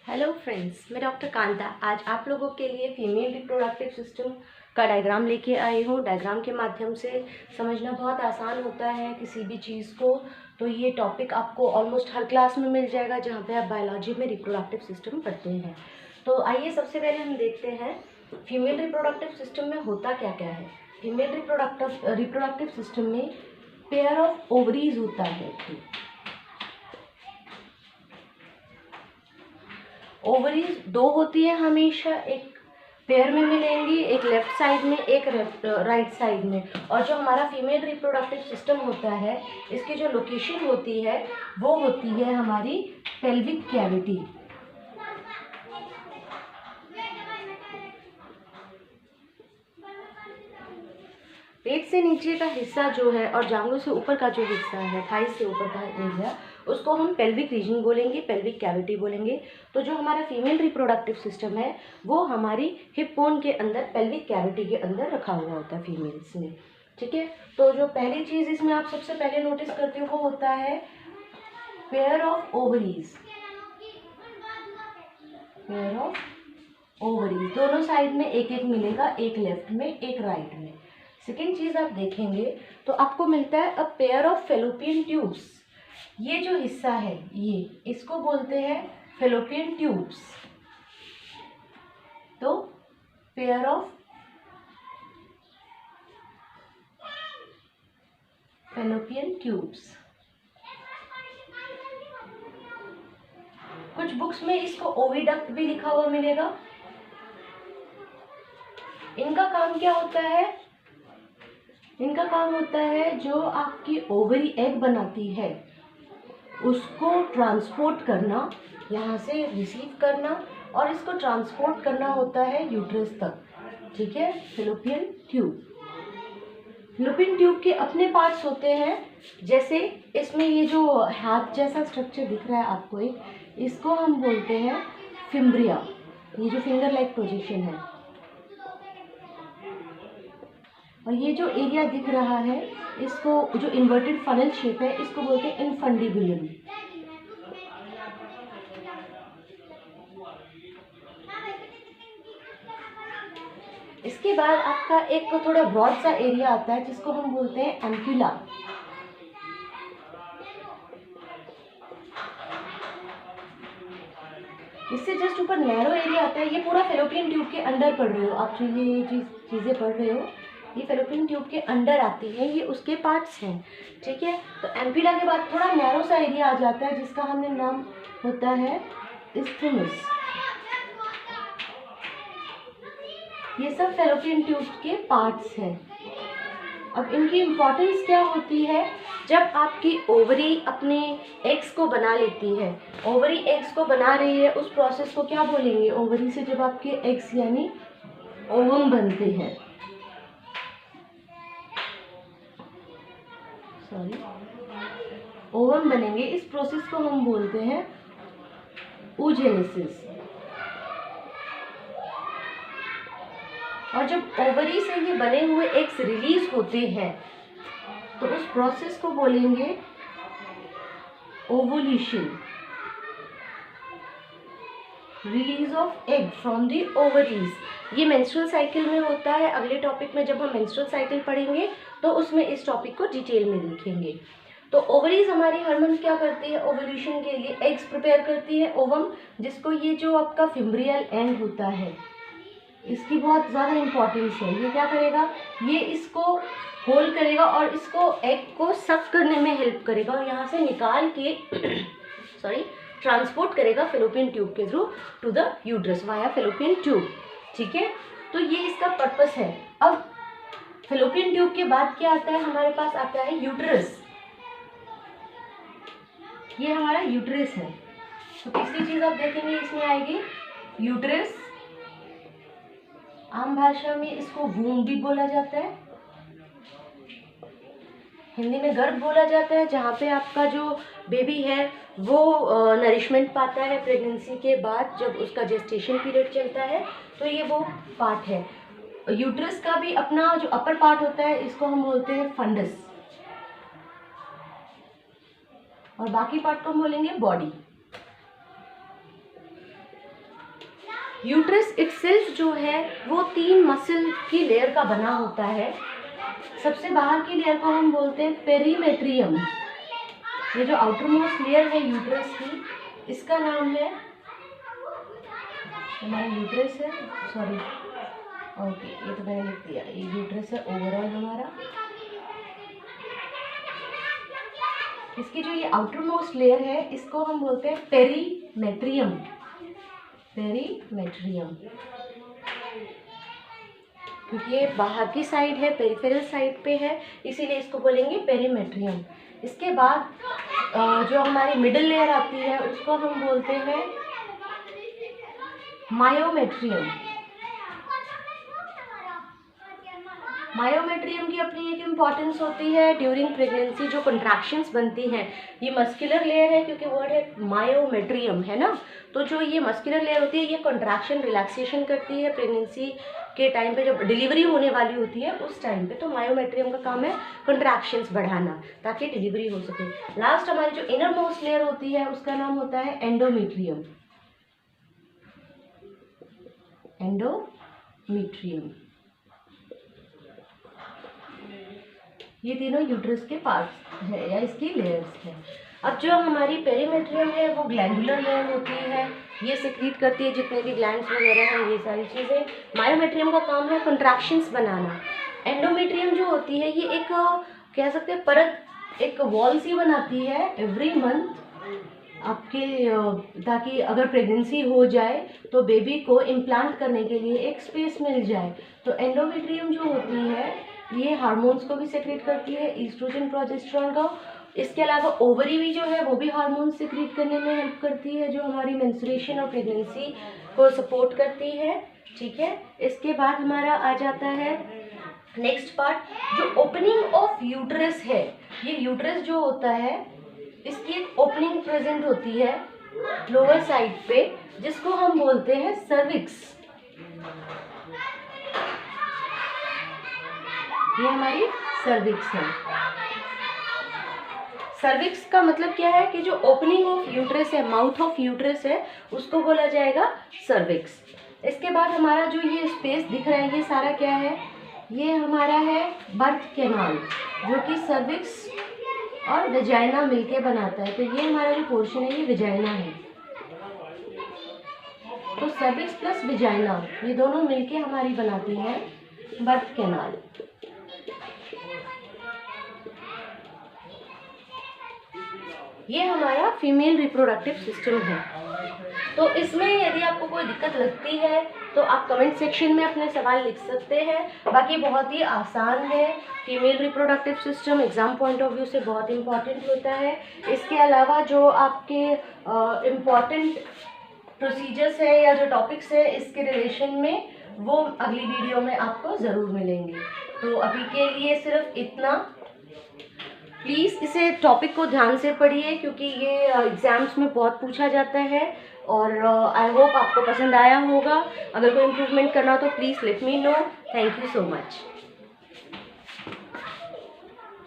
Hello friends, मैं doctor Kanta आज आप लोगों के लिए फीमेल रिप्रोडक्टिव सिस्टम का डायग्राम लेके आई हूँ। डायग्राम के माध्यम से समझना बहुत आसान होता है किसी भी चीज़ को। तो ये टॉपिक आपको ऑलमोस्ट हर क्लास में मिल जाएगा जहाँ पे आप बायोलॉजी में रिप्रोडक्टिव सिस्टम पढ़ते हैं। तो आइए सबसे पहले हम देखते हैं फीमेल रिप्रोडक्टिव सिस्टम में होता क्या क्या है। फीमेल रिप्रोडक्टिव सिस्टम में पेयर ऑफ ओवरीज होता है। ओवरीज दो होती है हमेशा, एक पेयर में मिलेंगी, एक लेफ्ट साइड में एक राइट साइड में। और जो हमारा फीमेल रिप्रोडक्टिव सिस्टम होता है इसकी जो लोकेशन होती है वो होती है हमारी पेल्विक कैविटी। पेट से नीचे का हिस्सा जो है और जांघों से ऊपर का जो हिस्सा है, थाई से ऊपर का एरिया, उसको हम पेल्विक रीजन बोलेंगे, पेल्विक कैविटी बोलेंगे। तो जो हमारा फीमेल रिप्रोडक्टिव सिस्टम है वो हमारी हिप बोन के अंदर पेल्विक कैविटी के अंदर रखा हुआ होता है फीमेल्स में। ठीक है, तो जो पहली चीज़ इसमें आप सबसे पहले नोटिस करते हो वो होता है pair of ovaries. Pair of ovaries दोनों साइड में एक एक मिलेगा, एक लेफ्ट में एक राइट में। सेकेंड चीज आप देखेंगे तो आपको मिलता है a pair of fallopian tubes. ये जो हिस्सा है ये इसको बोलते हैं फेलोपियन ट्यूब्स। तो पेयर ऑफ फेलोपियन ट्यूब्स। कुछ बुक्स में इसको ओविडक्ट भी लिखा हुआ मिलेगा। इनका काम क्या होता है? इनका काम होता है जो आपकी ओवरी एग बनाती है उसको ट्रांसपोर्ट करना, यहाँ से रिसीव करना और इसको ट्रांसपोर्ट करना होता है यूट्रस तक। ठीक है, फेलोपियन ट्यूब। फेलोपियन ट्यूब के अपने पार्ट्स होते हैं, जैसे इसमें ये जो हाथ जैसा स्ट्रक्चर दिख रहा है आपको, एक इसको हम बोलते हैं फिम्ब्रिया। ये जो फिंगर लाइक प्रोजेक्शन है और ये जो एरिया दिख रहा है इसको, जो इन्वर्टेड फनल शेप है, इसको बोलते हैं इनफंडिबुलम। इसके बाद आपका एक थोड़ा ब्रॉड सा एरिया आता है जिसको हम बोलते हैं एम्प्यूला। इससे जस्ट ऊपर नैरो एरिया आता है। ये पूरा फेलोपियन ट्यूब के अंदर पढ़ रहे हो आप, जो ये चीज़ें पढ़ रहे हो ये फेलोपियन ट्यूब के अंदर आती है, ये उसके पार्ट्स हैं। ठीक है, तो एम्प्यूला के बाद थोड़ा नैरो सा एरिया आ जाता है जिसका हमने नाम होता है इस्थमस। ये सब फेलोपियन ट्यूब के पार्ट्स हैं। अब इनकी इम्पोर्टेंस क्या होती है? जब आपकी ओवरी अपने एग्स को बना लेती है, ओवरी एग्स को बना रही है, उस प्रोसेस को क्या बोलेंगे? ओवरी से जब आपके एग्स यानी ओवम बनते हैं, ओवम बनेंगे, इस प्रोसेस को हम बोलते हैं oogenesis। और जब ओवरी से ये बने हुए एग्स रिलीज होते हैं तो उस प्रोसेस को बोलेंगे ovulation, release of egg from the ovaries. ये मेंस्ट्रुअल साइकिल में होता है। अगले टॉपिक में जब हम मेंस्ट्रुअल साइकिल पढ़ेंगे तो उसमें इस टॉपिक को डिटेल में देखेंगे। तो ओवरीज हमारी हर मंथ क्या करती है? ओवुलेशन के लिए एग्स प्रिपेयर करती है, ओवम, जिसको ये जो आपका फिम्ब्रियल एंड होता है इसकी बहुत ज़्यादा इम्पोर्टेंस है। ये क्या करेगा? ये इसको होल्ड करेगा और इसको एग को सक करने में हेल्प करेगा और यहाँ से निकाल के ट्रांसपोर्ट करेगा फेलोपियन ट्यूब के through to the uterus via fallopian tube. ठीक है, तो ये इसका पर्पस है। अब फेलोपियन ट्यूब के बाद क्या आता है? हमारे पास आता है यूट्रस। ये हमारा यूट्रस है। तो तीसरी चीज आप देखेंगे इसमें आएगी यूट्रस। आम भाषा में इसको वूम्ब भी बोला जाता है, हिंदी में गर्भ बोला जाता है, जहाँ पे आपका जो बेबी है वो नरिशमेंट पाता है प्रेगनेंसी के बाद, जब उसका जेस्टेशन पीरियड चलता है, तो ये वो पार्ट है। यूट्रस का भी अपना जो अपर पार्ट होता है इसको हम बोलते हैं फंडस, और बाकी पार्ट को हम बोलेंगे बॉडी। यूट्रस इटसेल्फ जो है वो 3 मसल की लेयर का बना होता है। सबसे बाहर की लेयर को हम बोलते हैं पेरीमेट्रियम। ये जो आउटर मोस्ट लेयर है यूट्रस की, इसका नाम है, हमारा यूट्रस है, सॉरी ओके ये तो मैंने लिख दिया, ये यूट्रस है ओवरऑल हमारा। इसकी जो ये आउटर मोस्ट लेयर है इसको हम बोलते हैं पेरीमेट्रियम। पेरीमेट्रियम क्योंकि ये बाहर की साइड है, पेरिफेरल साइड पे है, इसीलिए इसको बोलेंगे पेरीमेट्रियम। इसके बाद जो हमारी मिडिल लेयर आती है उसको हम बोलते हैं मायोमेट्रियम। मायोमेट्रियम की अपनी एक इम्पॉर्टेंस होती है ड्यूरिंग प्रेगनेंसी। जो कंट्रैक्शंस बनती हैं, ये मस्कुलर लेयर है क्योंकि वर्ड है मायोमेट्रियम, है ना। तो जो ये मस्कुलर लेयर होती है ये कंट्रैक्शन रिलैक्सेशन करती है प्रेगनेंसी के टाइम पे, जब डिलीवरी होने वाली होती है उस टाइम पे। तो मायोमेट्रियम का काम है कंट्रैक्शंस बढ़ाना ताकि डिलीवरी हो सके। लास्ट हमारी जो इनर मोस्ट लेयर होती है उसका नाम होता है एंडोमेट्रियम। एंडोमेट्रियम। ये तीनों यूट्रस के पार्ट्स है या इसकी लेयर्स है। अब जो हमारी पेरीमेट्रियम है वो ग्लैंडुलर लेयर होती है, ये सिक्रीट करती है जितने भी ग्लैंड्स वगैरह हैं, ये सारी चीज़ें। मायोमेट्रियम का काम है कंट्रैक्शंस बनाना। एंडोमेट्रियम जो होती है ये एक कह सकते हैं परत, एक वॉल सी बनाती है एवरी मंथ आपके, ताकि अगर प्रेगनेंसी हो जाए तो बेबी को इम्प्लांट करने के लिए एक स्पेस मिल जाए। तो एंडोमेट्रियम जो होती है ये हार्मोन्स को भी सेक्रेट करती है, ईस्ट्रोजन प्रोजेस्टेरोन का। इसके अलावा ओवरी भी जो है वो भी हार्मोन सेक्रेट करने में हेल्प करती है, जो हमारी मेंस्ट्रुएशन और प्रेगनेंसी को सपोर्ट करती है। ठीक है, इसके बाद हमारा आ जाता है नेक्स्ट पार्ट, जो ओपनिंग ऑफ यूट्रस है। ये यूट्रस जो होता है इसकी एक ओपनिंग प्रेजेंट होती है लोअर साइड पे, जिसको हम बोलते हैं सर्विक्स। ये हमारी सर्विक्स है। सर्विक्स का मतलब क्या है कि जो ओपनिंग ऑफ यूट्रस है, माउथ ऑफ यूट्रस है, उसको बोला जाएगा सर्विक्स। इसके बाद हमारा जो ये स्पेस दिख रहा है ये सारा क्या है, ये हमारा है बर्थ कैनाल, जो कि सर्विक्स और वेजाइना मिलके बनाता है। तो ये हमारा जो पोर्शन है ये वेजाइना है। तो सर्विक्स प्लस वेजाइना ये दोनों मिलके हमारी बनाती हैं बर्थ कैनाल। ये हमारा फीमेल रिप्रोडक्टिव सिस्टम है। तो इसमें यदि आपको कोई दिक्कत लगती है तो आप कमेंट सेक्शन में अपने सवाल लिख सकते हैं। बाकी बहुत ही आसान है। Female reproductive system exam point of view से बहुत इंपॉर्टेंट होता है। इसके अलावा जो आपके इम्पॉर्टेंट प्रोसीजर्स है या जो टॉपिक्स है इसके रिलेशन में, वो अगली वीडियो में आपको ज़रूर मिलेंगे। तो अभी के लिए सिर्फ इतना। प्लीज़ इसे टॉपिक को ध्यान से पढ़िए क्योंकि ये एग्ज़ाम्स में बहुत पूछा जाता है, और आई होप आपको पसंद आया होगा। अगर कोई इम्प्रूवमेंट करना हो तो please let me know. Thank you so much.